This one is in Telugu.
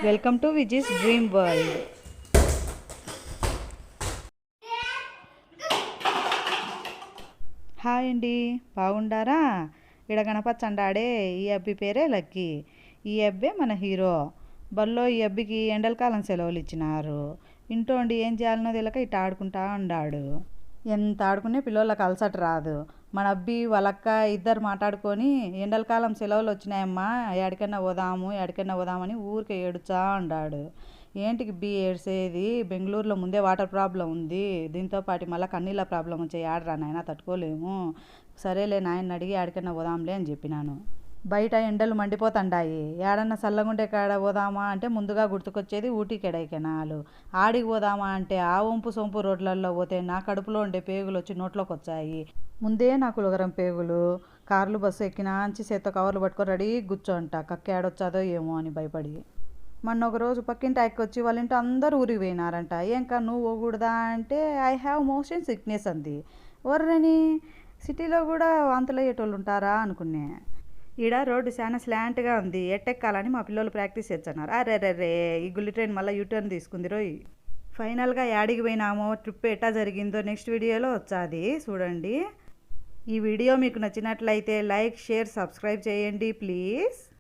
Welcome to Viji's dream world. Hi అండి, బాగుండారా? ఈడ కనపచ్చండాడే ఈ అబ్బి పేరే లక్కీ. ఈ అబ్బే మన హీరో. బల్లో ఈ అబ్బికి ఎండలకాలం సెలవులు ఇచ్చినారు. ఇంట్లో ఉండి ఏం చేయాలనో తెలియక ఇట్ట ఆడుకుంటా ఉండాడు. ఎంత ఆడుకునే పిల్లలకు అలసట రాదు. మన అబ్బి వాళ్ళక్క ఇద్దరు మాట్లాడుకొని ఎండలకాలం సెలవులు వచ్చినాయమ్మా, ఎక్కడికన్నా పోదామని ఊరికే ఏడుచా ఉండాడు. ఏంటికి బి ఏడ్సేది? బెంగళూరులో ముందే వాటర్ ప్రాబ్లం ఉంది, దీంతో పాటు మళ్ళీ కన్నీళ్ళ ప్రాబ్లం వచ్చే ఆడరా నాయన, తట్టుకోలేము. సరేలే నాయన్ని అడిగి ఎక్కడికన్నా పోదాంలే అని చెప్పినాను. బయట ఎండలు మండిపోతుండాయి. ఏడన్నా చల్లగుండే కాడ పోదామా అంటే ముందుగా గుర్తుకొచ్చేది ఊటీ కెడైకెనాలు. ఆడికి పోదామా అంటే ఆ వంపు సొంపు రోడ్లలో పోతే నా కడుపులో ఉండే పేగులు వచ్చి నోట్లోకి వచ్చాయి. ముందే నాకు ఉలగరం పేగులు. కార్లు బస్సు ఎక్కినాంచి చేత్తో కవర్లు పట్టుకొని రెడీ కూర్చోంట, కక్క ఏడొచ్చాదో ఏమో అని భయపడి. మొన్న ఒకరోజు పక్కింటి ఆయనకి వచ్చి వాళ్ళ ఇంటి అందరూ ఊరికి పోయినారంట. ఏంకా నువ్వు పోకూడదా అంటే ఐ హ్యావ్ మోషన్ సిక్నెస్ అంది. వర్రని సిటీలో కూడా వాంతులు అయ్యేటోళ్ళు ఉంటారా అనుకునే. ఈడ రోడ్డు చాలా స్లాంట్గా ఉంది, ఎట్టెక్కాలని మా పిల్లలు ప్రాక్టీస్ చేస్తున్నారు. అరే ఈ గుల్లి ట్రైన్ మళ్ళీ యూటర్న్ తీసుకుంది రోయ్. ఫైనల్గా యాడికి పోయినామో, ట్రిప్ ఎట్టా జరిగిందో నెక్స్ట్ వీడియోలో వచ్చాది చూడండి. ఈ వీడియో మీకు నచ్చినట్లయితే లైక్, షేర్, సబ్స్క్రైబ్ చేయండి ప్లీజ్.